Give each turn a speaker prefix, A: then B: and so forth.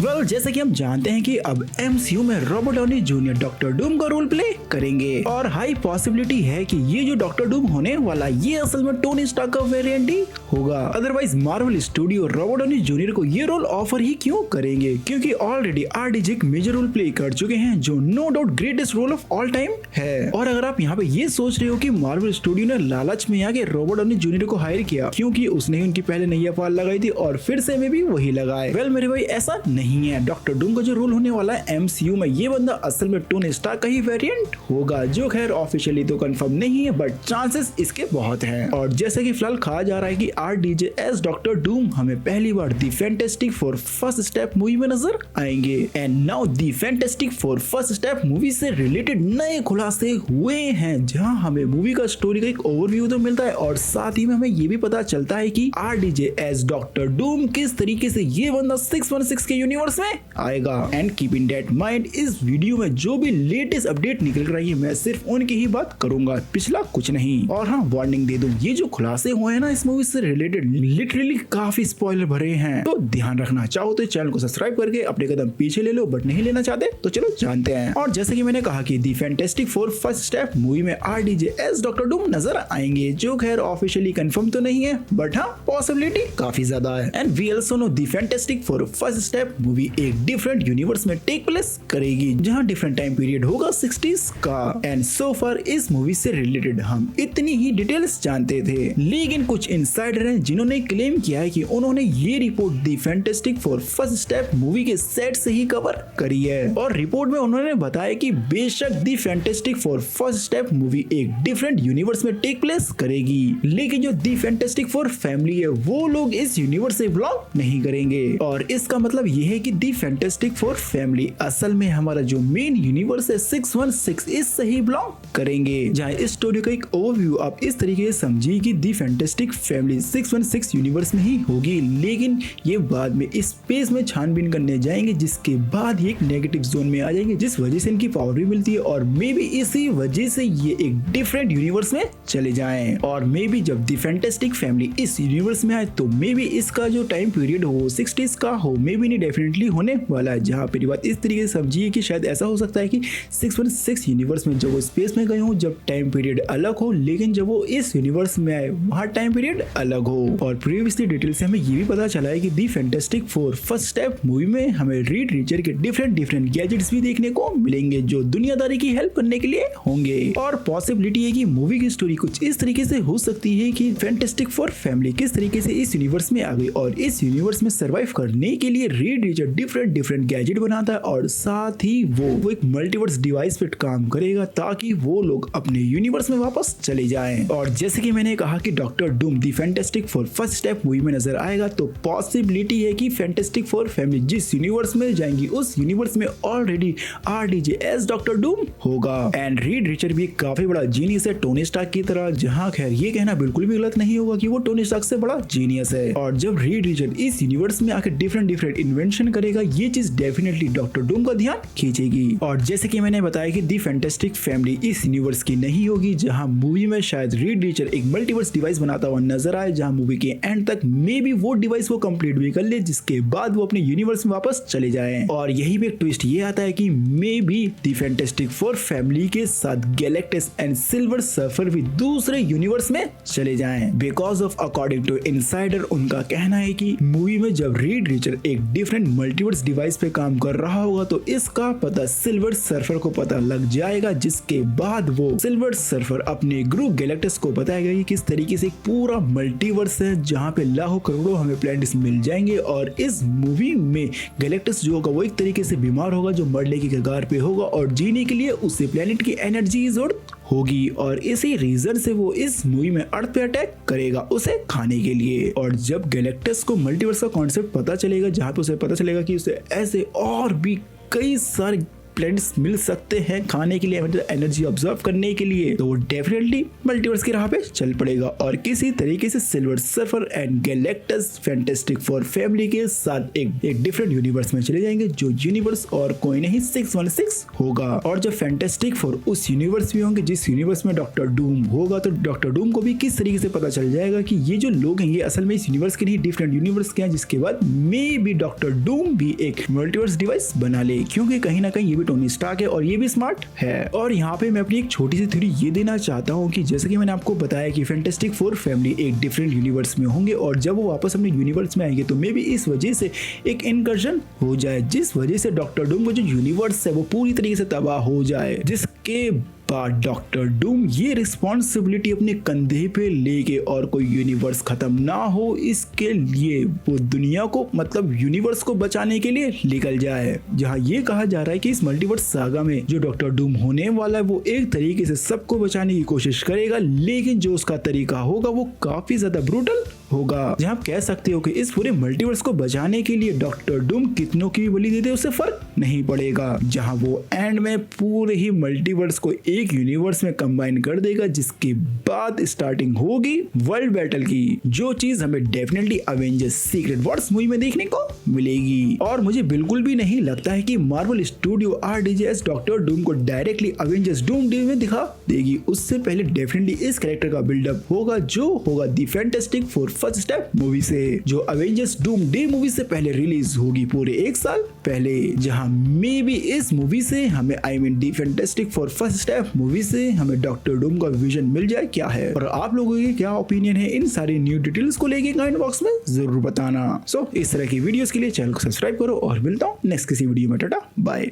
A: Well जैसे कि हम जानते हैं कि अब MCU में Robert Downey junior doctor Doom का रोल प्ले करेंगे और हाई पॉसिबिलिटी है कि ये जो डॉक्टर डूम होने वाला ये असल में टोनी स्टार्क का वेरिएंट ही होगा। Otherwise Marvel studio Robert Downey Junior को ये रोल ऑफर ही क्यों करेंगे, क्योंकि ऑलरेडी RDJ एक मेजर रोल प्ले कर चुके हैं जो no doubt greatest role of all time है। और अगर आप यहाँ पे ये सोच रहे हो कि मार्वल स्टूडियो ने लालच में आके रॉबर्ट डाउनी जूनियर को हायर किया क्योंकि उसने उनकी पहले नैया पार लगाई थी और फिर से में भी वही लगाए, वेल मेरे भाई ऐसा नहीं है। डॉक्टर डूम का जो रोल होने वाला है MCU में ये बंदा असल में टोनी स्टार्क का ही वेरिएंट होगा, जो खैर ऑफिशियली तो कंफर्म नहीं है बट चांसेस इसके बहुत हैं। और जैसे कि फिलहाल कहा जा रहा है कि RDJ एज डॉक्टर डूम हमें पहली बार the fantastic four first step movie में नजर आएंगे। And now the fantastic four first step movie से रिलेटेड नए खुलासे हुए हैं, जहां हमें मूवी का स्टोरी का एक ओवरव्यू तो मिलता है और साथ ही में हमें ये भी पता चलता है कि RDJ एज डॉक्टर डूम किस तरीके से ये बंदा 616 के यूनिवर्स में आएगा। And keep in that mind इस वीडियो में जो भी लेटेस्ट अपडेट निकल रही है मैं सिर्फ उनकी ही बात करूंगा, पिछला कुछ नहीं। और हाँ वार्निंग दे दूं, ये जो खुलासे हुए हैं ना इस मूवी से रिलेटेड लिटरली काफी स्पॉइलर भरे हैं, तो ध्यान रखना। चाहो तो चैनल को सब्सक्राइब करके अपने कदम पीछे ले लो, बट नहीं लेना चाहते तो चलो जानते हैं। और जैसे कि मैंने कहा कि the fantastic four first step movie में RDJ एज डॉक्टर डूम नजर आएंगे, जो खैर ऑफिशियली कंफर्म तो नहीं है बट हाँ पॉसिबिलिटी काफी ज्यादा है। And we also know the fantastic four first step movie एक डिफरेंट यूनिवर्स में टेक प्लेस करेगी, जहां डिफरेंट टाइम पीरियड होगा 60s का। एंड सो फार इस मूवी से रिलेटेड हम इतनी ही डिटेल्स जानते थे, लेकिन कुछ इनसाइडर हैं जिन्होंने क्लेम किया है कि उन्होंने ये report the fantastic four first step movie के सेट से ही कवर करी है। और रिपोर्ट में उन्होंने बताया कि बेशक the fantastic four first step movie एक डिफरेंट यूनिवर्स में टेक प्लेस करेगी, लेकिन जो दी फैंटास्टिक फोर फैमिली है वो लोग इस यूनिवर्स से बिलोंग नहीं करेंगे। और इसका मतलब ये है कि दी फैंटास्टिक फोर फैमिली असल में हमारा जो मेन यूनिवर्स है 616 इससे ही बिलोंग करेंगे। जहां इस स्टोरी का एक ओवरव्यू आप इस तरीके से समझिए कि दी फैंटास्टिक फैमिली 616 यूनिवर्स में ही होगी, लेकिन ये बाद में स्पेस में छानबीन करने जाएंगे, जिसके बाद ये एक नेगेटिव जोन में आ जाएंगे, जिस वजह से इनकी पावर भी मिलती है और मे बी इसी वजह से ये एक डिफरेंट यूनिवर्स में चले जाएं। और मे बी जब दी फैंटास्टिक फैमिली इस यूनिवर्स में आए तो मे बी इसका जो टाइम पीरियड हो 60s का हो, मे बी नहीं डेफिनेटली होने वाला है। जहाँ पे बात इस तरीके से समझिए कि शायद ऐसा हो सकता है कि 616 यूनिवर्स में जब वो स्पेस में गए हो जब टाइम पीरियड अलग हो, लेकिन जब वो इस यूनिवर्स में आए वहाँ टाइम पीरियड अलग हो। और प्रीवियसली डिटेल से हमें ये भी पता चला है कि the fantastic four first step movie में हमें रीड रीचर के डिफरेंट गैजेट्स भी देखने को मिलेंगे जो दुनियादारी की हेल्प करने के लिए होंगे। और पॉसिबिलिटी है कि मूवी की स्टोरी कुछ इस तरीके से हो सकती है कि फैंटास्टिक फोर फैमिली किस तरीके से इस यूनिवर्स में आ गई और इस यूनिवर्स में सर्वाइव करने के लिए रीड रीचर डिफरेंट गैजेट बनाता है और साथ ही वो एक मल्टीवर्स डिवाइस पे काम करेगा ताकि वो लोग अपने यूनिवर्स में वापस चले जाएं। और जैसे कि मैंने कहा कि Doctor Doom the fantastic four first step movie में नजर आएगा, तो पॉसिबिलिटी है कि फैंटास्टिक फोर फैमिली जिस यूनिवर्स में जाएंगी उस यूनिवर्स में already RDJ as Doctor Doom होगा। एंड रीड रीचर भी काफी बड़ा जीनियस है टोनी स्टार्क की तरह, जहां खैर ये कहना बिल्कुल भी गलत नहीं होगा कि वो टोनी स्टार्क से बड़ा जीनियस है। और जब रीड रीचर इस यूनिवर्स में आकर डिफरेंट इन्वेंशन करेगा, ये चीज डेफिनेटली डॉक्टर डूम का ध्यान खींचेगी। और जैसे कि मैंने बताया कि दी फैंटास्टिक फैमिली इस यूनिवर्स की नहीं होगी, जहां मूवी में शायद रीड रीचर एक मल्टीवर्स डिवाइस बनाता हुआ नजर आए, जहां मूवी के एंड तक मे बी वो डिवाइस वो कंप्लीट भी कर ले, जिसके बाद वो अपने यूनिवर्स में वापस चले जाएं। और यही भी एक ट्विस्ट ये आता है कि may be the fantastic Four family के साथ गैलेक्टस एंड सिल्वर सर्फर भी दूसरे यूनिवर्स में चले जाएं, because of according to insider उनका कहना है कि मूवी में जब रीड रीचर एक डिफरेंट मल्टीवर्स डिवाइस पे काम कर रहा होगा तो इसका पता सिल्वर सर्फर को पता लग जाएगा, जिसके बाद वो सिल्वर सर्फर अपने ग्रुप गैलेक्टस को बताएगा कि किस तरीके से एक पूरा मल्टीवर्स है जहां पे लाखों करोड़ों हमें प्लैनेट्स मिल जाएंगे। और इस मूवी में गैलेक्टस जो होगा वो एक तरीके से बीमार होगा, जो मरने की कगार पे होगा और जीने के लिए उसे प्लैनेट की एनर्जी की जरूरत होगी और इसी रीजन से वो इस मूवी में अर्थ पे अटैक करेगा उसे खाने के लिए। और जब गैलेक्टस को मल्टीवर्स का कॉन्सेप्ट पता चलेगा, जहाँ पे उसे पता चलेगा कि उसे ऐसे और भी कई सारे प्लैनेट्स मिल सकते हैं खाने के लिए, मतलब एनर्जी ऑब्जर्व करने के लिए, तो वो डेफिनेटली मल्टीवर्स की राह पे चल पड़ेगा और किसी तरीके से silver surfer and Galactus fantastic Four family के साथ एक डिफरेंट यूनिवर्स में चले जाएंगे, जो यूनिवर्स और कोई नहीं 616 होगा। और जब फैंटास्टिक फोर उस यूनिवर्स में होंगे जिस यूनिवर्स में डॉक्टर डूम होगा, तो डॉक्टर डूम को भी किस तरीके से पता चल जाएगा कि ये जो लोग हैं ये असल में इस यूनिवर्स के नहीं डिफरेंट यूनिवर्स के हैं, जिसके बाद मे बी डॉक्टर डूम भी एक मल्टीवर्स डिवाइस बना ले, क्योंकि कहीं ना कहीं ये भी टोनी स्टार्क है और ये भी स्मार्ट है। और यहाँ पे मैं अपनी एक छोटी सी थ्योरी ये देना चाहता हूँ कि जैसे कि मैंने आपको बताया कि फैंटास्टिक फोर फैमिली एक डिफरेंट यूनिवर्स में होंगे और जब वो वापस अपने यूनिवर्स में आएंगे तो मे बी इस वजह से एक इनकर्जन हो जाए, जिस वजह से डॉक्टर डूम का जो यूनिवर्स है वो पूरी तरीके से तबाह हो जाए, जिसके बाद डॉक्टर डूम ये रिस्पॉन्सिबिलिटी अपने कंधे पे लेके और कोई यूनिवर्स खत्म ना हो इसके लिए वो दुनिया को, मतलब यूनिवर्स को बचाने के लिए निकल जाए। जहाँ ये कहा जा रहा है कि इस मल्टीवर्स सागा में जो डॉक्टर डूम होने वाला है वो एक तरीके से सबको बचाने की कोशिश करेगा, लेकिन जो उसका तरीका होगा वो काफी ज्यादा ब्रूटल होगा। जहाँ आप कह सकते हो कि इस पूरे मल्टीवर्स को बचाने के लिए डॉक्टर डूम कितनों की भी बलि दे दे उससे फर्क नहीं पड़ेगा। जहाँ वो एंड में पूरे ही मल्टीवर्स को एक यूनिवर्स में कंबाइन कर देगा, जिसके बाद स्टार्टिंग होगी वर्ल्ड बैटल की, जो चीज हमें definitely Avengers secret Wars movie में देखने को मिलेगी। और मुझे बिल्कुल भी नहीं लगता है कि Marvel studio RDJS doctor Doom को डायरेक्टली अवेंजर्स डूम डे में दिखा देगी। उससे पहले डेफिनेटली इस कैरेक्टर का बिल्डअप होगा, जो होगा the fantastic four first step movie से, जो अवेंजर्स डूम डे मूवी से पहले रिलीज होगी पूरे 1 साल पहले। जहां मे बी इस मूवी से हमें the fantastic four first step movie से हमें डॉक्टर डूम का विजन मिल जाए क्या है, और आप लोगों के क्या ओपिनियन है इन सारी न्यू डिटेल्स को लेके कमेंट बॉक्स में जरूर बताना। इस तरह की वीडियोस के लिए चैनल को सब्सक्राइब करो और मिलता हूँ नेक्स्ट किसी वीडियो में। Tata bye.